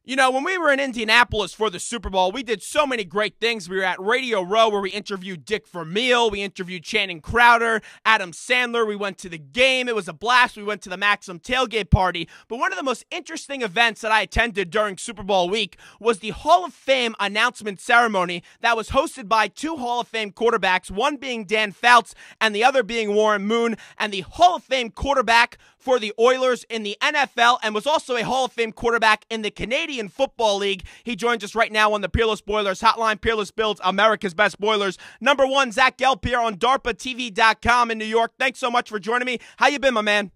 You know, when we were in Indianapolis for the Super Bowl, we did so many great things. We were at Radio Row where we interviewed Dick Vermeil. We interviewed Channing Crowder, Adam Sandler. We went to the game. It was a blast. We went to the Maxim tailgate party. But one of the most interesting events that I attended during Super Bowl week was the Hall of Fame announcement ceremony that was hosted by two Hall of Fame quarterbacks, one being Dan Fouts and the other being Warren Moon, and the Hall of Fame quarterback for the Oilers in the NFL and was also a Hall of Fame quarterback in the Canadian Football League. He joins us right now on the Peerless Boilers Hotline. Peerless builds America's best boilers. Number one, Zach Gelb here on DARPATV.com in New York. Thanks so much for joining me. How you been, my man?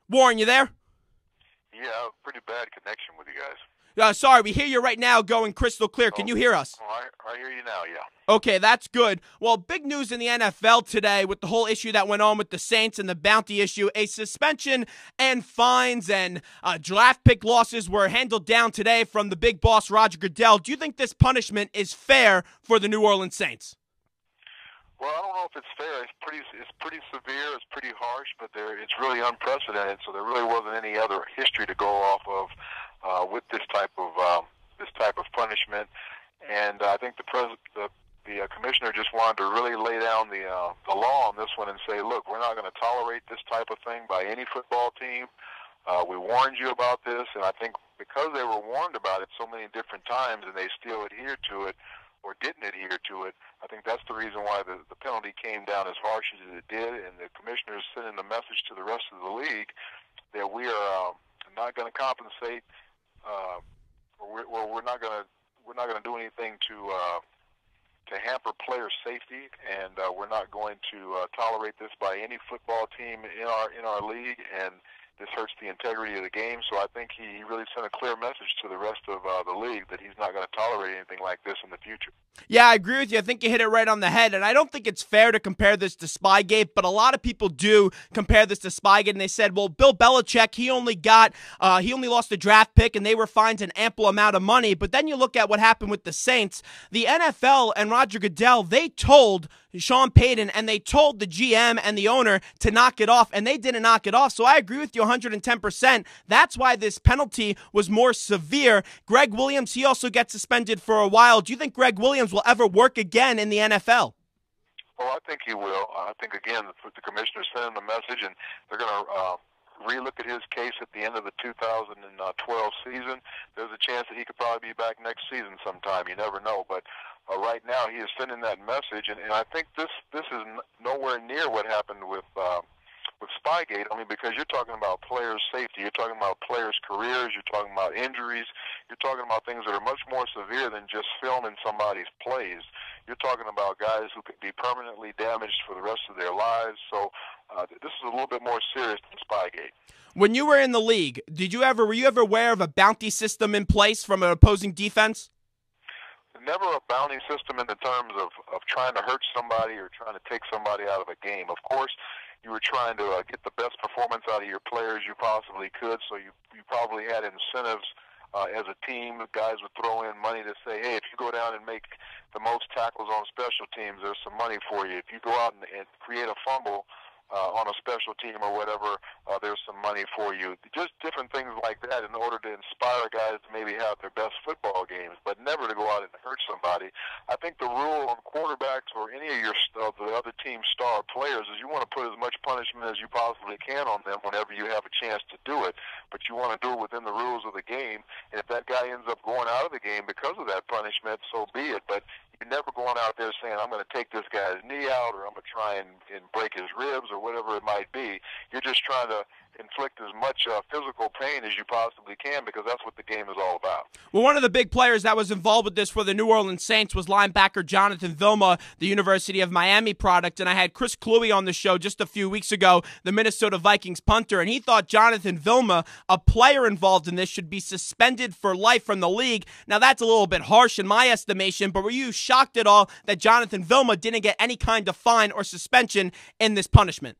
Warren, you there? Yeah, pretty bad connection with you guys. Sorry, we hear you right now going crystal clear. Can you hear us? Oh, I hear you now, yeah. Okay, that's good. Well, big news in the NFL today with the whole issue that went on with the Saints and the bounty issue. A suspension and fines and draft pick losses were handled down today from the big boss, Roger Goodell. Do you think this punishment is fair for the New Orleans Saints? Well, I don't know if it's fair. It's pretty severe. It's pretty harsh, but it's really unprecedented. So there really wasn't any other history to go off of with this type of punishment. And I think the commissioner just wanted to really lay down the law on this one and say, look, we're not going to tolerate this type of thing by any football team. We warned you about this, and I think because they were warned about it so many different times and they still adhered to it or didn't adhere to it, I think that's the reason why the penalty came down as harsh as it did, and the commissioner is sending a message to the rest of the league that we are not going to compensate, or we're not going to do anything to hamper player safety, and we're not going to tolerate this by any football team in our league, and this hurts the integrity of the game. So I think he really sent a clear message to the rest of the league that he's not going to tolerate anything like this in the future. Yeah, I agree with you. I think you hit it right on the head, and I don't think it's fair to compare this to Spygate, but a lot of people do compare this to Spygate, and they said, well, Bill Belichick, he only lost a draft pick, and they were fined an ample amount of money. But then you look at what happened with the Saints. The NFL and Roger Goodell, they told Sean Payton and they told the GM and the owner to knock it off, and they didn't knock it off. So I agree with you 110%. That's why this penalty was more severe. Greg Williams, he also gets suspended for a while. Do you think Greg Williams will ever work again in the NFL? Well, I think he will. I think, again, the commissioner sent him a message, and they're going to relook at his case at the end of the 2012 season. There's a chance that he could probably be back next season sometime. You never know. But right now he is sending that message, and I think this is nowhere near what happened with Spygate. I mean, because you're talking about players' safety, you're talking about players' careers, you're talking about injuries, you're talking about things that are much more severe than just filming somebody's plays. You're talking about guys who could be permanently damaged for the rest of their lives. So this is a little bit more serious than Spygate. When you were in the league, were you ever aware of a bounty system in place from an opposing defense? Never a bounty system in the terms of trying to hurt somebody or trying to take somebody out of a game. Of course, you were trying to get the best performance out of your players you possibly could, so you probably had incentives as a team. Guys would throw in money to say, hey, if you go down and make the most tackles on special teams, there's some money for you. If you go out and create a fumble on a special team or whatever, there's some money for you. Just different things like that in order to inspire guys to maybe have their best football games, but never to go out and hurt somebody. I think the rule on quarterbacks or any of the other team's star players is you want to put as much punishment as you possibly can on them whenever you have a chance to do it, but you want to do it within the rules of the game. And if that guy ends up going out of the game because of that punishment, so be it. But you're never going out there saying, I'm going to take this guy's knee out or I'm going to try and break his ribs or whatever it might be. You're just trying to inflict as much physical pain as you possibly can, because that's what the game is all about. Well, one of the big players that was involved with this for the New Orleans Saints was linebacker Jonathan Vilma, the University of Miami product, and I had Chris Cluey on the show just a few weeks ago, the Minnesota Vikings punter, and he thought Jonathan Vilma, a player involved in this, should be suspended for life from the league. Now, that's a little bit harsh in my estimation, but were you shocked at all that Jonathan Vilma didn't get any kind of fine or suspension in this punishment?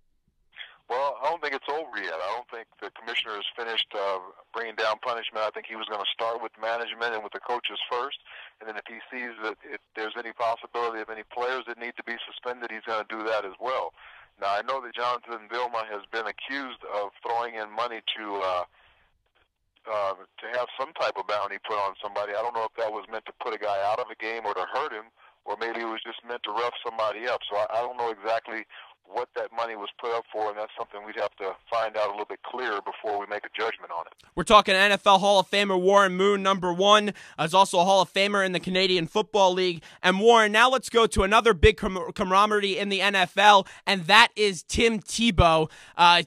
Well, I don't think it's over yet. I don't think the commissioner has finished bringing down punishment. I think he was going to start with management and with the coaches first, and then if he sees that if there's any possibility of any players that need to be suspended, he's going to do that as well. Now, I know that Jonathan Vilma has been accused of throwing in money to to have some type of bounty put on somebody. I don't know if that was meant to put a guy out of a game or to hurt him, or maybe it was just meant to rough somebody up. So I don't know exactly what that money was put up for, and that's something we'd have to find out a little bit clearer before we make a judgment on it. We're talking NFL Hall of Famer Warren Moon, #1, is also a Hall of Famer in the Canadian Football League. And Warren, now let's go to another big camaraderie in the NFL, and that is Tim Tebow.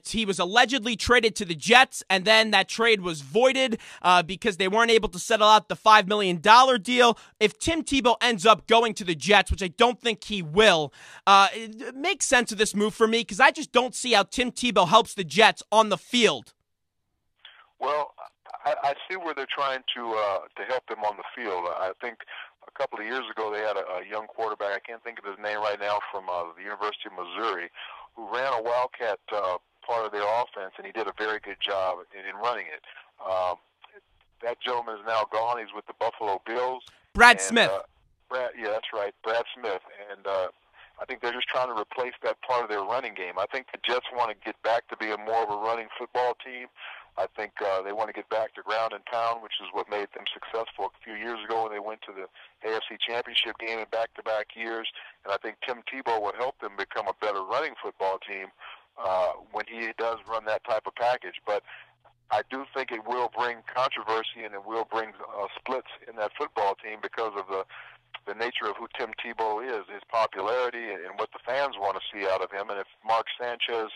He was allegedly traded to the Jets, and then that trade was voided because they weren't able to settle out the $5 million deal. If Tim Tebow ends up going to the Jets, which I don't think he will, it makes sense of this move for me because I just don't see how Tim Tebow helps the Jets on the field. Well, I see where they're trying to help them on the field. I think a couple of years ago they had a young quarterback, I can't think of his name right now, from the University of Missouri, who ran a Wildcat part of their offense, and he did a very good job in running it. That gentleman is now gone. He's with the Buffalo Bills. Brad Smith. Yeah, that's right, Brad Smith. And I think they're just trying to replace that part of their running game. I think the Jets want to get back to being more of a running football team. I think they want to get back to ground and pound, which is what made them successful a few years ago when they went to the AFC Championship game in back-to-back years. And I think Tim Tebow will help them become a better running football team when he does run that type of package. But I do think it will bring controversy and it will bring splits in that football team because of the nature of who Tim Tebow is, his popularity, and what the fans want to see out of him. And if Mark Sanchez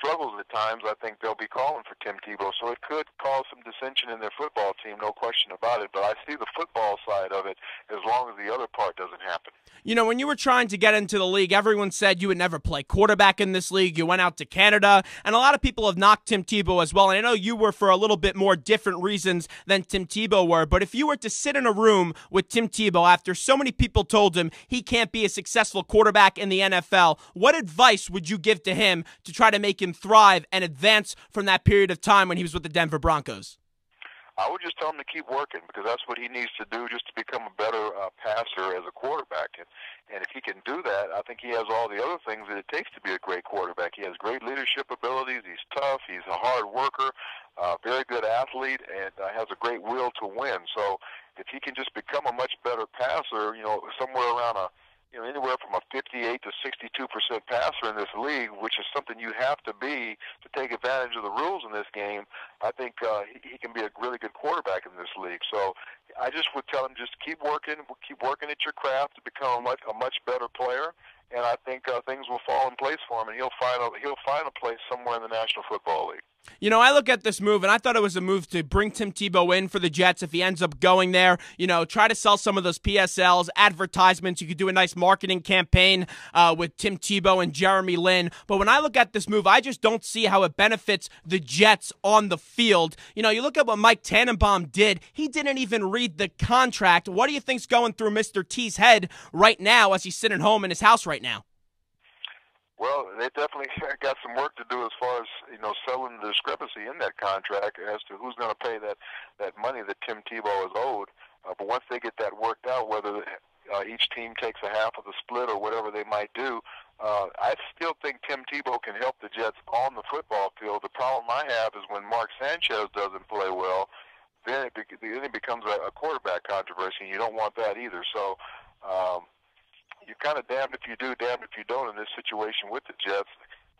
struggles at times, I think they'll be calling for Tim Tebow. So it could cause some dissension in their football team, no question about it. But I see the football side of it as long as the other part doesn't happen. You know, when you were trying to get into the league, everyone said you would never play quarterback in this league. You went out to Canada, and a lot of people have knocked Tim Tebow as well. And I know you were for a little bit more different reasons than Tim Tebow were. But if you were to sit in a room with Tim Tebow after so many people told him he can't be a successful quarterback in the NFL, what advice would you give to him to try to make him thrive and advance from that period of time when he was with the Denver Broncos? I would just tell him to keep working because that's what he needs to do just to become a better passer as a quarterback. And if he can do that, I think he has all the other things that it takes to be a great quarterback. He has great leadership abilities. He's tough. He's a hard worker, very good athlete, and has a great will to win. So if he can just become a much better passer, you know, somewhere around anywhere from a 58 to 62% passer in this league, which is something you have to be to take advantage of the rules in this game, I think he can be a really good quarterback in this league. So I just would tell him just keep working at your craft to become a much better player, and I think things will fall in place for him, and he'll find a place somewhere in the National Football League. You know, I look at this move, and I thought it was a move to bring Tim Tebow in for the Jets if he ends up going there. You know, try to sell some of those PSLs, advertisements. You could do a nice marketing campaign with Tim Tebow and Jeremy Lin. But when I look at this move, I just don't see how it benefits the Jets on the field. You know, you look at what Mike Tannenbaum did. He didn't even read the contract. What do you think's going through Mr. T's head right now as he's sitting home in his house right now? Well, they definitely got some work to do as far as, selling the discrepancy in that contract as to who's going to pay that money that Tim Tebow is owed. But once they get that worked out, whether each team takes a half of the split or whatever they might do, I still think Tim Tebow can help the Jets on the football field. The problem I have is when Mark Sanchez doesn't play well, then it becomes a quarterback controversy, and you don't want that either. So you're kind of damned if you do, damned if you don't in this situation with the Jets.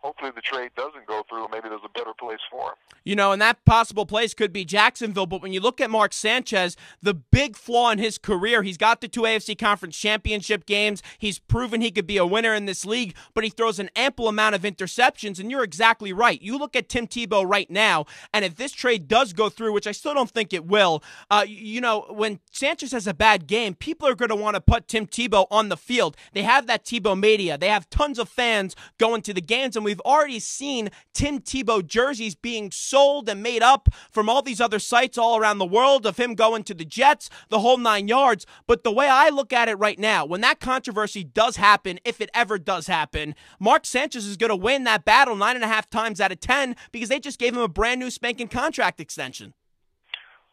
Hopefully the trade doesn't go through. Maybe there's a better place for him. You know, and that possible place could be Jacksonville. But when you look at Mark Sanchez, the big flaw in his career, he's got the 2 AFC Conference Championship games. He's proven he could be a winner in this league, but he throws an ample amount of interceptions. And you're exactly right. You look at Tim Tebow right now, and if this trade does go through, which I still don't think it will, when Sanchez has a bad game, people are going to want to put Tim Tebow on the field. They have that Tebow mania. They have tons of fans going to the games, and we've already seen Tim Tebow jerseys being sold and made up from all these other sites all around the world of him going to the Jets, the whole 9 yards. But the way I look at it right now, when that controversy does happen, if it ever does happen, Mark Sanchez is going to win that battle 9.5 times out of 10 because they just gave him a brand new spanking contract extension.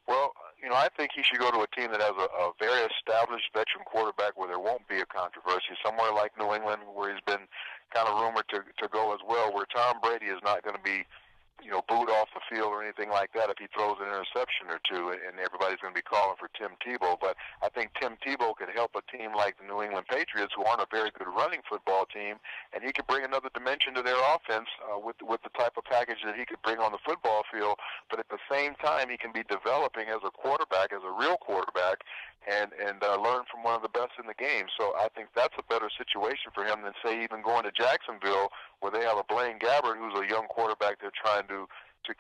Well, I think he should go to a team that has a very established veteran quarterback where there won't be a controversy, somewhere like New England where he's been kind of rumored to go as well, where Tom Brady is not going to be booed off the field or anything like that if he throws an interception or two, and everybody's going to be calling for Tim Tebow. But I think Tim Tebow could help a team like the New England Patriots, who aren't a very good running football team, and he could bring another dimension to their offense with the type of package that he could bring on the football field. But at the same time, he can be developing as a quarterback, as a real quarterback, and learn from one of the best in the game. So I think that's a better situation for him than, say, even going to Jacksonville, where they have a Blaine Gabbert, who's a young quarterback they're trying to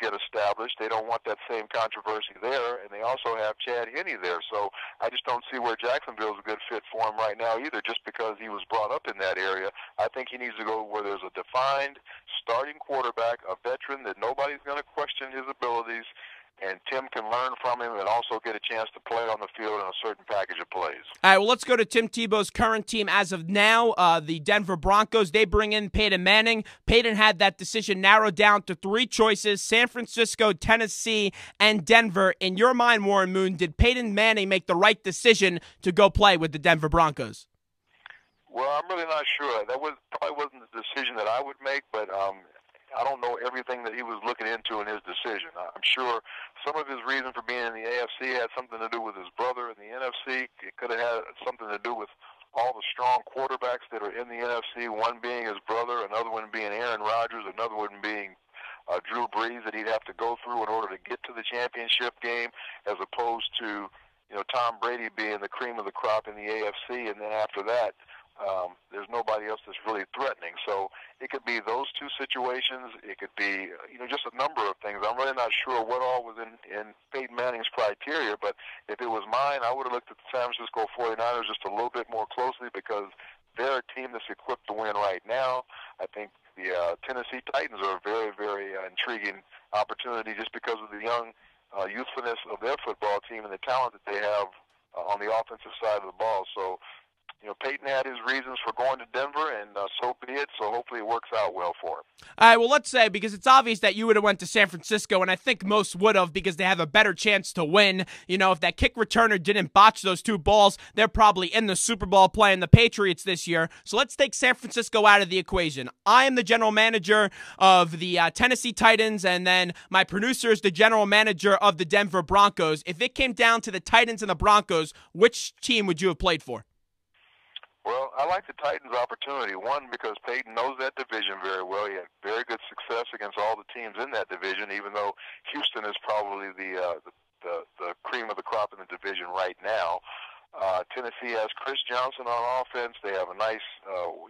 get established. They don't want that same controversy there, and they also have Chad Henne there. So I just don't see where Jacksonville is a good fit for him right now either, just because he was brought up in that area. I think he needs to go where there's a defined starting quarterback, a veteran that nobody's going to question his abilities, and Tim can learn from him and also get a chance to play on the field in a certain package of plays. All right, well, let's go to Tim Tebow's current team as of now, the Denver Broncos. They bring in Peyton Manning. Peyton had that decision narrowed down to 3 choices: San Francisco, Tennessee, and Denver. In your mind, Warren Moon, did Peyton Manning make the right decision to go play with the Denver Broncos? Well, I'm really not sure. That probably wasn't the decision that I would make, but I don't know everything that he was looking into in his decision. I'm sure some of his reason for being in the AFC had something to do with his brother in the NFC. It could have had something to do with all the strong quarterbacks that are in the NFC, one being his brother, another one being Aaron Rodgers, another one being Drew Brees, that he'd have to go through in order to get to the championship game, as opposed to Tom Brady being the cream of the crop in the AFC, and then after that, there's nobody else that's really threatening. So it could be those two situations. It could be, just a number of things. I'm really not sure what all was in Peyton Manning's criteria, but if it was mine, I would have looked at the San Francisco 49ers just a little bit more closely, because they're a team that's equipped to win right now. I think the Tennessee Titans are a very, very intriguing opportunity, just because of the young youthfulness of their football team and the talent that they have on the offensive side of the ball. So Peyton had his reasons for going to Denver, and so be it. So hopefully it works out well for him. All right, well, let's say, because it's obvious that you would have went to San Francisco, and I think most would have, because they have a better chance to win. If that kick returner didn't botch those 2 balls, they're probably in the Super Bowl playing the Patriots this year. So let's take San Francisco out of the equation. I am the general manager of the Tennessee Titans, and then my producer is the general manager of the Denver Broncos. If it came down to the Titans and the Broncos, which team would you have played for? Well, I like the Titans' opportunity. One, because Peyton knows that division very well. He had very good success against all the teams in that division, even though Houston is probably the cream of the crop in the division right now. Tennessee has Chris Johnson on offense. They have a nice,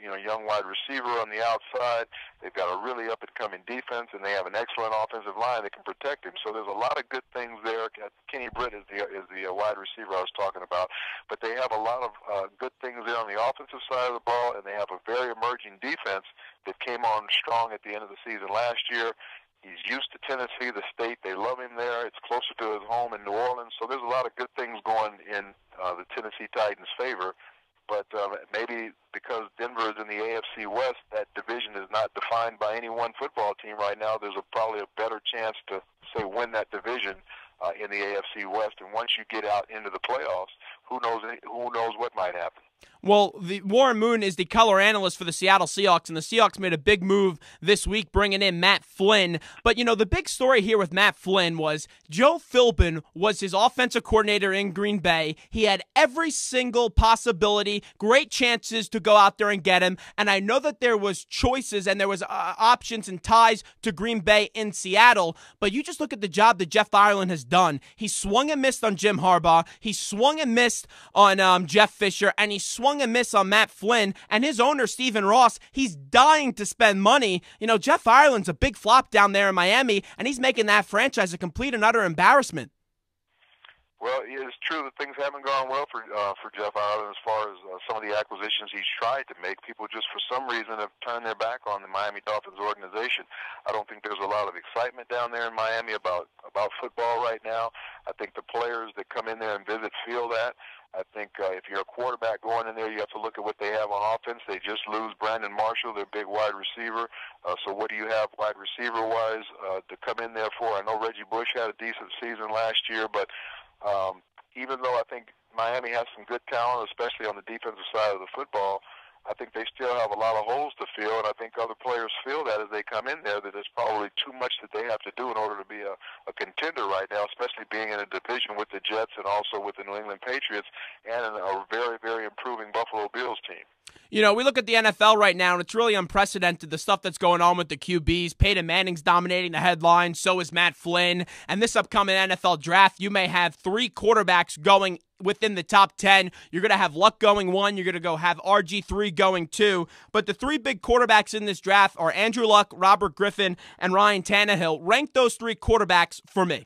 young wide receiver on the outside. They've got a really up-and-coming defense, and they have an excellent offensive line that can protect him. So there's a lot of good things there. Kenny Britt is the wide receiver I was talking about. But they have a lot of good things there on the offensive side of the ball, and they have a very emerging defense that came on strong at the end of the season last year. He's used to Tennessee, the state. They love him there. It's closer to his home in New Orleans. So there's a lot of good things going in the Tennessee Titans' favor. But maybe because Denver is in the AFC West, that division is not defined by any one football team right now. There's probably a better chance to, say, win that division in the AFC West. And once you get out into the playoffs, who knows what might happen. Well, Warren Moon is the color analyst for the Seattle Seahawks, and the Seahawks made a big move this week bringing in Matt Flynn. But, the big story here with Matt Flynn was Joe Philbin was his offensive coordinator in Green Bay. He had every single possibility, great chances to go out there and get him. And I know that there was choices and there was options and ties to Green Bay in Seattle. But you just look at the job that Jeff Ireland has done. He swung and missed on Jim Harbaugh. He swung and missed on Jeff Fisher, and he swung and missed on Matt Flynn, and his owner, Stephen Ross, he's dying to spend money. Jeff Ireland's a big flop down there in Miami, and he's making that franchise a complete and utter embarrassment. Well, it's true that things haven't gone well for Jeff Ireland as far as some of the acquisitions he's tried to make. People just for some reason have turned their back on the Miami Dolphins organization. I don't think there's a lot of excitement down there in Miami about football right now. I think the players that come in there and visit feel that. I think if you're a quarterback going in there, you have to look at what they have on offense. They just lose Brandon Marshall, their big wide receiver. So what do you have wide receiver-wise to come in there for? I know Reggie Bush had a decent season last year, but even though I think Miami has some good talent, especially on the defensive side of the football, I think they still have a lot of holes to fill, and I think other players feel that as they come in there, that there's probably too much that they have to do in order to be a contender right now, especially being in a division with the Jets and also with the New England Patriots and a very, very improving Buffalo Bills team. You know, we look at the NFL right now, and it's really unprecedented, the stuff that's going on with the QBs. Peyton Manning's dominating the headlines, so is Matt Flynn. And this upcoming NFL draft, you may have 3 quarterbacks going within the top 10. You're going to have Luck going 1. You're going to have RG3 going 2. But the 3 big quarterbacks in this draft are Andrew Luck, Robert Griffin, and Ryan Tannehill. Rank those 3 quarterbacks for me.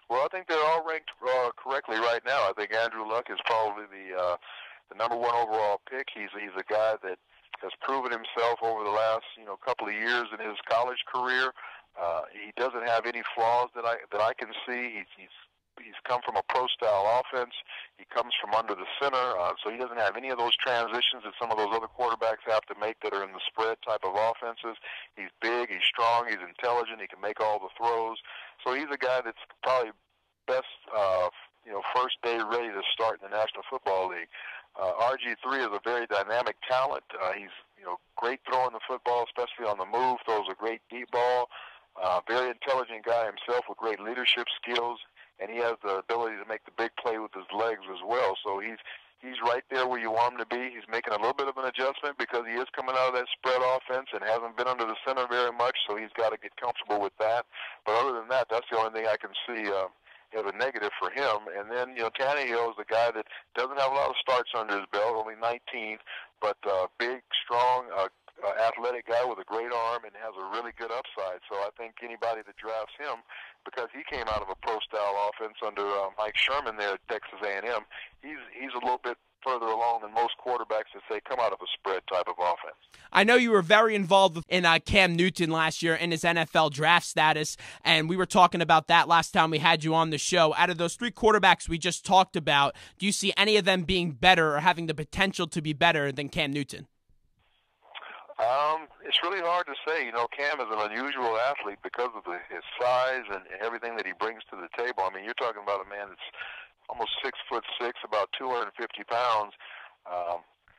Well, I think they're all ranked correctly right now. I think Andrew Luck is probably the number 1 overall pick. He's a guy that has proven himself over the last couple of years in his college career. He doesn't have any flaws that I can see. He's come from a pro-style offense. He comes from under the center, so he doesn't have any of those transitions that some of those other quarterbacks have to make that are in the spread type of offenses. He's big, he's strong, he's intelligent, he can make all the throws. So he's a guy that's probably best, first day ready to start in the National Football League. RG3 is a very dynamic talent. He's great throwing the football, especially on the move, throws a great deep ball. Very intelligent guy himself with great leadership skills, and he has the ability to make the big play with his legs as well. So he's right there where you want him to be. He's making a little bit of an adjustment because he is coming out of that spread offense and hasn't been under the center very much, so he's got to get comfortable with that. But other than that, that's the only thing I can see as a negative for him. And then, Tannehill is a guy that doesn't have a lot of starts under his belt, only 19, but big, strong, athletic guy with a great arm and has a really good upside. So I think anybody that drafts him, because he came out of a pro-style offense under Mike Sherman there at Texas A&M, he's a little bit further along than most quarterbacks that say come out of a spread type of offense. I know you were very involved in Cam Newton last year in his NFL draft status, and we were talking about that last time we had you on the show. Out of those 3 quarterbacks we just talked about, do you see any of them being better or having the potential to be better than Cam Newton? It's really hard to say. Cam is an unusual athlete because of his size and everything that he brings to the table. I mean, you're talking about a man that's almost 6'6", about 250 pounds.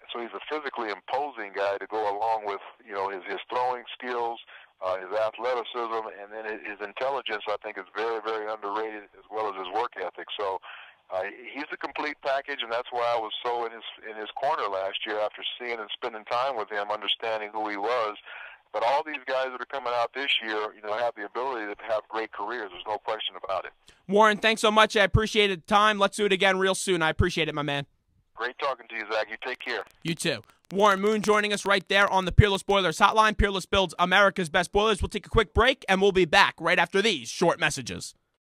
So he's a physically imposing guy to go along with, his throwing skills, his athleticism, and then his intelligence. I think is very, very underrated, as well as his work ethic. So he's a complete package, and that's why I was so in his corner last year after seeing and spending time with him, understanding who he was. But all these guys that are coming out this year, have the ability to have great careers. There's no question about it. Warren, thanks so much. I appreciate the time. Let's do it again real soon. I appreciate it, my man. Great talking to you, Zach. You take care. You too. Warren Moon joining us right there on the Peerless Boilers hotline. Peerless builds America's best boilers. We'll take a quick break, and we'll be back right after these short messages.